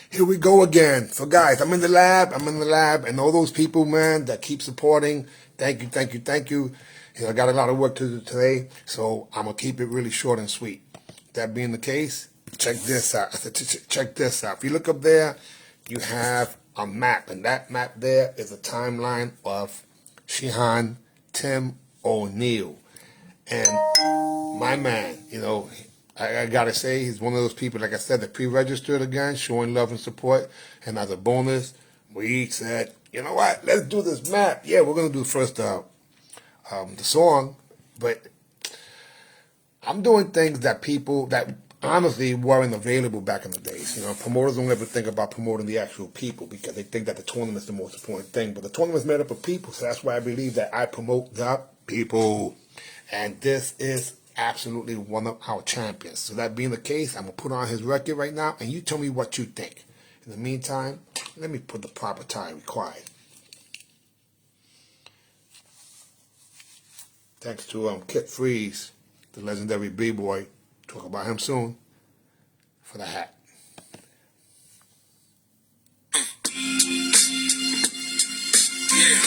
Here we go again. So guys, I'm in the lab, and all those people, man, that keep supporting, thank you, thank you, thank you. You know, I got a lot of work to do today, so I'm going to keep it really short and sweet. That being the case, check this out. I said, check this out. If you look up there, you have a map, and that map there is a timeline of Shihan, Tim O'Neal. And my man, you know, I gotta say, he's one of those people, like I said, that pre-registered again, showing love and support. And as a bonus, we said, you know what, let's do this map. Yeah, we're gonna do first the song, but I'm doing things that people that honestly weren't available back in the days. You know, promoters don't ever think about promoting the actual people because they think that the tournament's the most important thing. But the tournament's made up of people, so that's why I believe that I promote the people. And this is absolutely one of our champions. So that being the case, I'm going to put on his record right now, and you tell me what you think. In the meantime, let me put the proper time required. Thanks to Kit Freeze, the legendary B-boy, talk about him soon, for the hat. Yeah.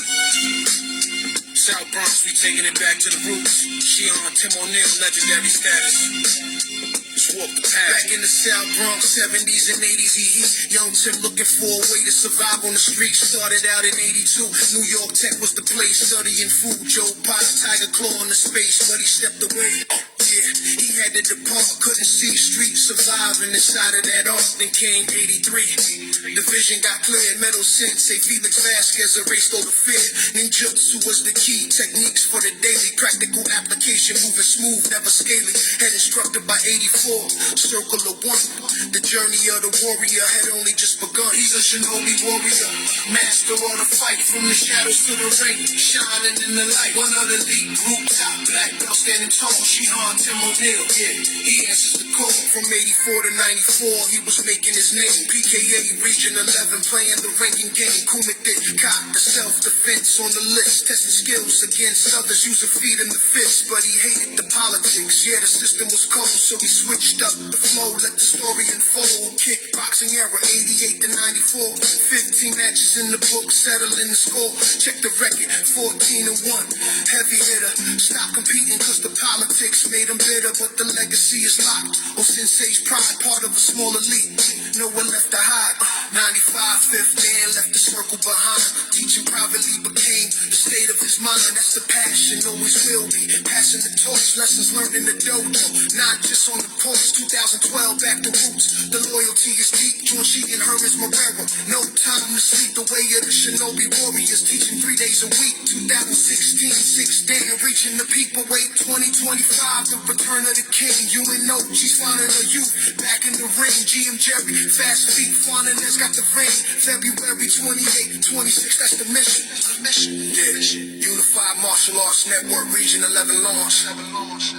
South Bronx, we taking it back to the roots. Shihan, Tim O'Neal, legendary status. Walk the path. Back in the South Bronx, 70s and 80s, young Tim looking for a way to survive on the street. Started out in 82, New York Tech was the place, studying food. Joe Pye, Tiger Claw on the space, but he stepped away. Yeah, he had to depart, couldn't see street surviving inside of that art. Then came 83, the vision got clear. Metal Sensei, Felix Vasquez erased all the fear. Ninjutsu was the key, techniques for the daily, practical application, moving smooth, never scaling. Head instructed by 84, circle of one. The journey of the warrior had only just begun. He's a shinobi warrior, master of the fight, from the shadows to the ring, shining in the light. One of the league group top, black belt standing tall. Shihan, Tim O'Neal, yeah, he answers the call. From 84 to 94, he was making his name. PKA Region 11, playing the ranking game. Kumite, cock the self-defense on the list, testing skills against others, using feet in the fist. But he hated the politics, yeah, the system was cold, so he switched up the flow, let the story unfold. Kickboxing era, 88 to 94, 15 matches in the book, settling the score. Check the record, 14 to 1, heavy hitter. Stop competing cause the politics made him bitter, but the legacy is locked on Sensei's pride, part of a small elite. No one left to hide. 95, fifth man left the circle behind. Teaching privately became the state of his mind. That's the passion, always will be. Passing the torch, lessons learned in the dojo, not just on the porch. 2012, back to roots. The loyalty is deep. John Sheehan, Hermes Morero. No time to sleep. The way of the shinobi warriors. Teaching 3 days a week. 2016, 6 day, reaching the peak. But wait, 2025, the return of the king. UMAN, she's finding her youth. Back in the ring. GM Jerry, fast feet, finding has got the ring. February 28, 26, that's the mission. Yeah, Unified Martial Arts Network, Region 11 launch.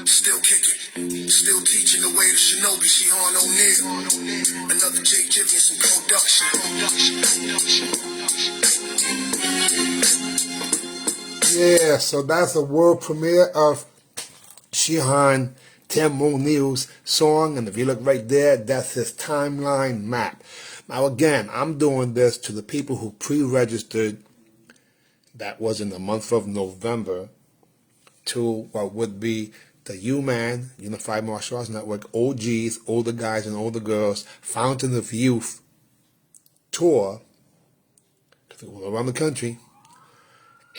Still kicking, still teaching the way to shinobi. Shihan O'Neal, another Jake Jivian, some production. Yeah, so that's a world premiere of Shihan, Tim O'Neal's song, and if you look right there, that's his timeline map. Now again, I'm doing this to the people who pre-registered, that was in the month of November, to what would be the UMAN, Unified Martial Arts Network, OGs, older guys and older girls, Fountain of Youth tour, all around the country,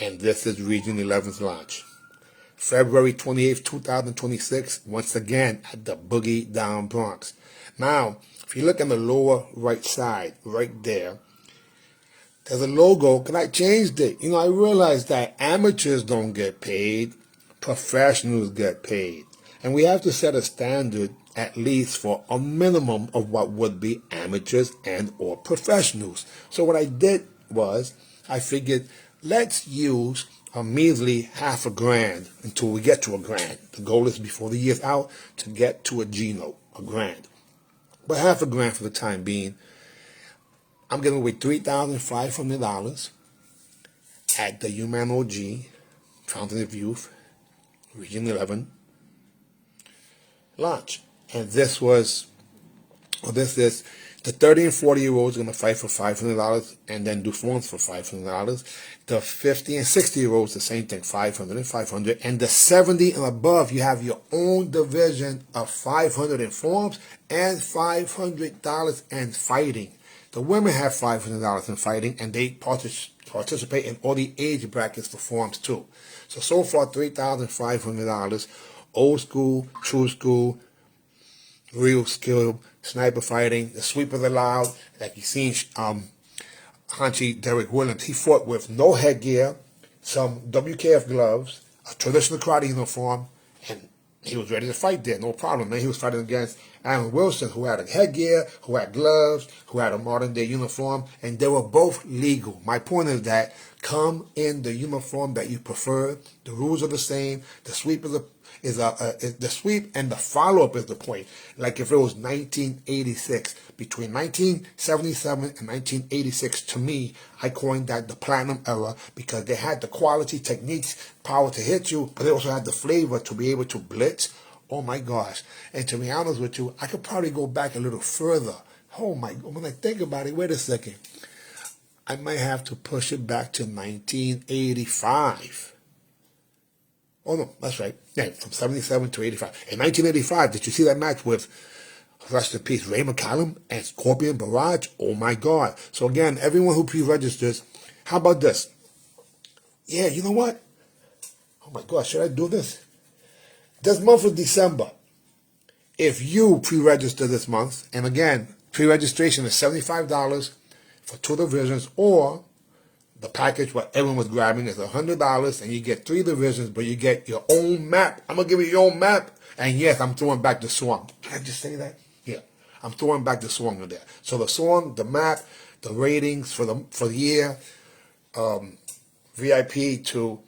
and this is Region 11's launch. February 28th, 2026, once again at the Boogie Down Bronx. Now, if you look in the lower right side, right there, there's a logo, because I changed it. You know, I realized that amateurs don't get paid, professionals get paid. And we have to set a standard, at least for a minimum of what would be amateurs and or professionals. So what I did was, I figured, let's use a measly $500,000 until we get to $1,000. The goal is before the year's out to get to a Gino, $1,000. But $500,000 for the time being. I'm giving away $3,500 at the UMAN OG, Fountain of Youth, Region 11 launch. And this is The 30 and 40-year-olds are going to fight for $500 and then do forms for $500. The 50 and 60-year-olds, the same thing, 500 and 500. And the 70 and above, you have your own division of 500 in forms and $500 in fighting. The women have $500 in fighting, and they participate in all the age brackets for forms too. So far, $3,500. Old school, true school, real skill, sniper fighting. The sweepers allowed, like you seen Hanchi Derek Williams. He fought with no headgear, some WKF gloves, a traditional karate uniform, and he was ready to fight there, no problem. Then he was fighting against Alan Wilson, who had a headgear, who had gloves, who had a modern-day uniform, and they were both legal. My point is that come in the uniform that you prefer. The rules are the same. The sweep is the sweep, and the follow-up is the point. Like if it was 1986, between 1977 and 1986, to me, I coined that the platinum era because they had the quality, techniques, power to hit you, but they also had the flavor to be able to blitz. Oh my gosh. And to be honest with you, I could probably go back a little further. Oh my, when I think about it, wait a second. I might have to push it back to 1985. Oh no, that's right. Yeah, from 77 to 85. In 1985, did you see that match with, rest in peace, Ray McCallum and Scorpion Barrage? Oh my God. So again, everyone who pre-registers, how about this? Yeah, you know what? Oh my God, should I do this? This month of December, if you pre-register this month, and again, pre-registration is $75 for 2 divisions, or the package what everyone was grabbing is $100, and you get 3 divisions, but you get your own map. I'm going to give you your own map, and yes, I'm throwing back the song. Can I just say that? Yeah, I'm throwing back the song in there. So the song, the map, the ratings for the year, VIP to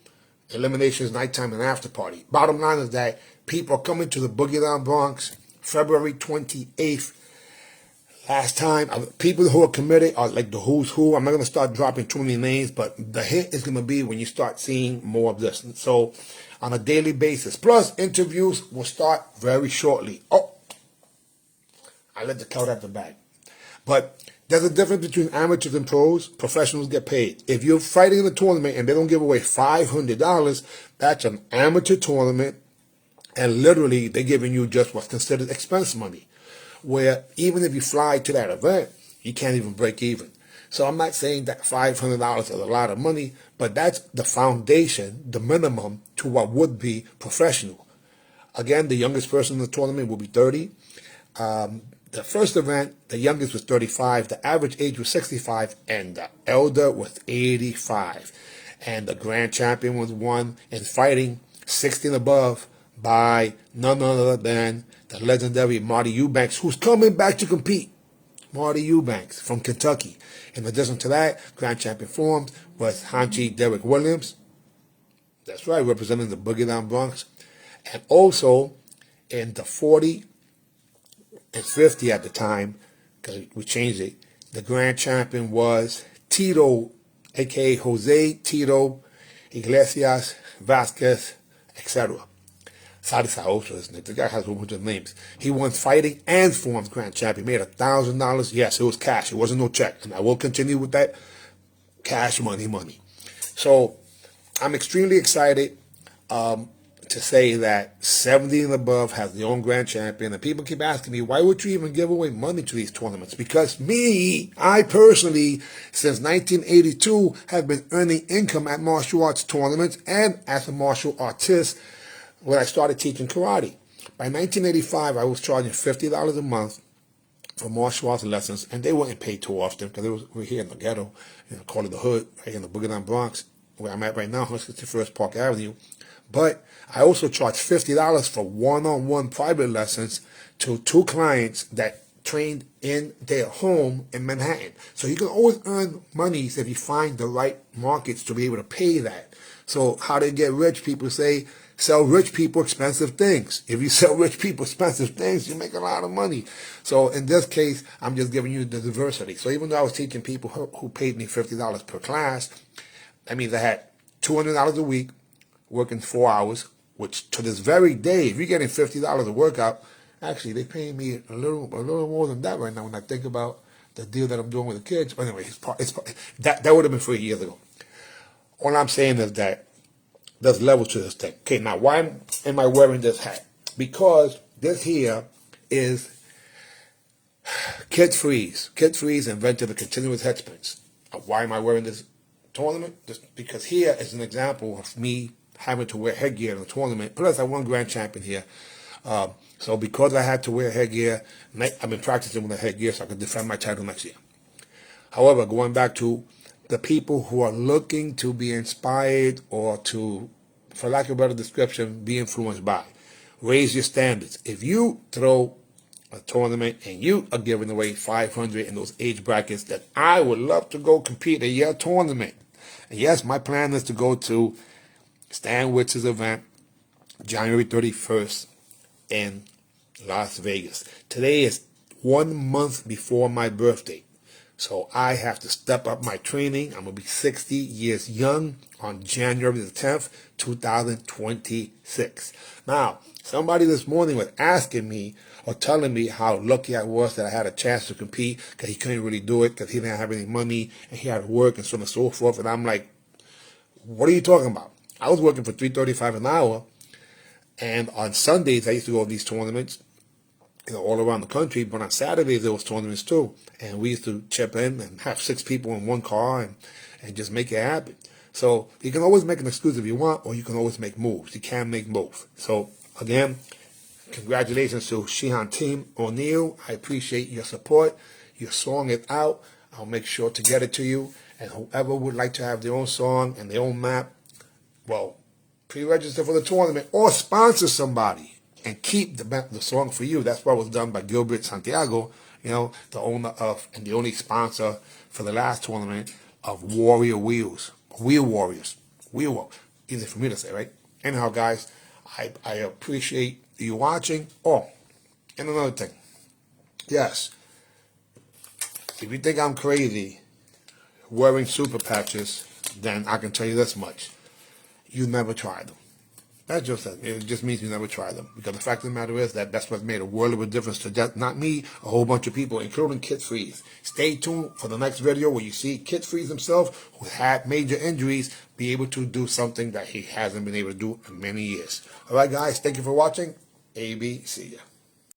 eliminations, nighttime, and after party. Bottom line is that people are coming to the Boogie Down Bronx February 28th. Last time, people who are committed are like the who's who. I'm not going to start dropping too many names, but the hint is going to be when you start seeing more of this. So, on a daily basis. Plus, interviews will start very shortly. Oh, I let the cat out the bag. But there's a difference between amateurs and pros. Professionals get paid. If you're fighting in a tournament and they don't give away $500, that's an amateur tournament, and literally they're giving you just what's considered expense money, where even if you fly to that event, you can't even break even. So I'm not saying that $500 is a lot of money, but that's the foundation, the minimum to what would be professional. Again, the youngest person in the tournament will be 30. The first event, the youngest was 35, the average age was 65, and the elder was 85. And the grand champion was won in fighting 60 and above by none other than the legendary Marty Eubanks, who's coming back to compete. Marty Eubanks from Kentucky. In addition to that, grand champion formed was Hanchi Derek Williams. That's right, representing the Boogie Down Bronx. And also in the 40 and 50 at the time, because we changed it, the grand champion was Tito, a.k.a. Jose Tito Iglesias Vasquez, etc. Sadisa also, isn't it? The guy has a whole bunch of names. He won fighting and forms grand champion. Made $1,000. Yes, it was cash. It wasn't no check. And I will continue with that cash money. So I'm extremely excited to say that 70 and above has their own grand champion. And people keep asking me, why would you even give away money to these tournaments? Because I personally, since 1982, have been earning income at martial arts tournaments and as a martial artist when I started teaching karate. By 1985, I was charging $50 a month for martial arts lessons, and they weren't paid too often because we're here in the ghetto, call it the hood, right in the Boogie Down Bronx, where I'm at right now, 161st Park Avenue. But I also charged $50 for one-on-one private lessons to 2 clients that trained in their home in Manhattan. So you can always earn monies if you find the right markets to be able to pay that. So how to get rich? People say, sell rich people expensive things. If you sell rich people expensive things, you make a lot of money. So in this case, I'm just giving you the diversity. So even though I was teaching people who paid me $50 per class, that means I had $200 a week, working 4 hours, which to this very day, if you're getting $50 a workout, actually they're paying me a little more than that right now when I think about the deal that I'm doing with the kids. But anyway, that would have been 3 years ago. All I'm saying is that there's levels to this thing. Okay, now why am I wearing this hat? Because this here is Kid Freeze. Kid Freeze invented the continuous head spins. Why am I wearing this tournament? Just because here is an example of me having to wear headgear in a tournament. Plus, I won Grand Champion here. So because I had to wear headgear, I've been practicing with the headgear so I could defend my title next year. However, going back to the people who are looking to be inspired or to, for lack of a better description, be influenced by, raise your standards. If you throw a tournament and you are giving away 500 in those age brackets, that I would love to go compete at your tournament. And yes, my plan is to go to Stan Witz's event January 31st in Las Vegas. Today is 1 month before my birthday. So I have to step up my training. I'm going to be 60 years young on January the 10th, 2026. Now, somebody this morning was asking me or telling me how lucky I was that I had a chance to compete because he couldn't really do it because he didn't have any money and he had to work and so on and so forth. And I'm like, what are you talking about? I was working for $3.35 an hour. And on Sundays, I used to go to these tournaments, all around the country. But on Saturdays, there was tournaments too. And we used to chip in and have 6 people in one car and just make it happen. So you can always make an excuse if you want, or you can always make moves. You can make both. So again, congratulations to Shihan team on Neal. I appreciate your support. Your song is out. I'll make sure to get it to you. And whoever would like to have their own song and their own map, well, pre-register for the tournament or sponsor somebody and keep the song for you. That's what was done by Gilbert Santiago, the owner of and the only sponsor for the last tournament of Warrior Wheels. Wheel Warriors. Easy for me to say, right? Anyhow, guys, I appreciate you watching. Oh, and another thing. Yes, if you think I'm crazy wearing super patches, then I can tell you this much. You never tried them. That's just it. It just means you never tried them. Because the fact of the matter is that that's what made a world of a difference to just, not me, a whole bunch of people, including Kid Freeze. Stay tuned for the next video where you see Kid Freeze himself, who had major injuries, be able to do something that he hasn't been able to do in many years. All right, guys, thank you for watching. AB, see ya.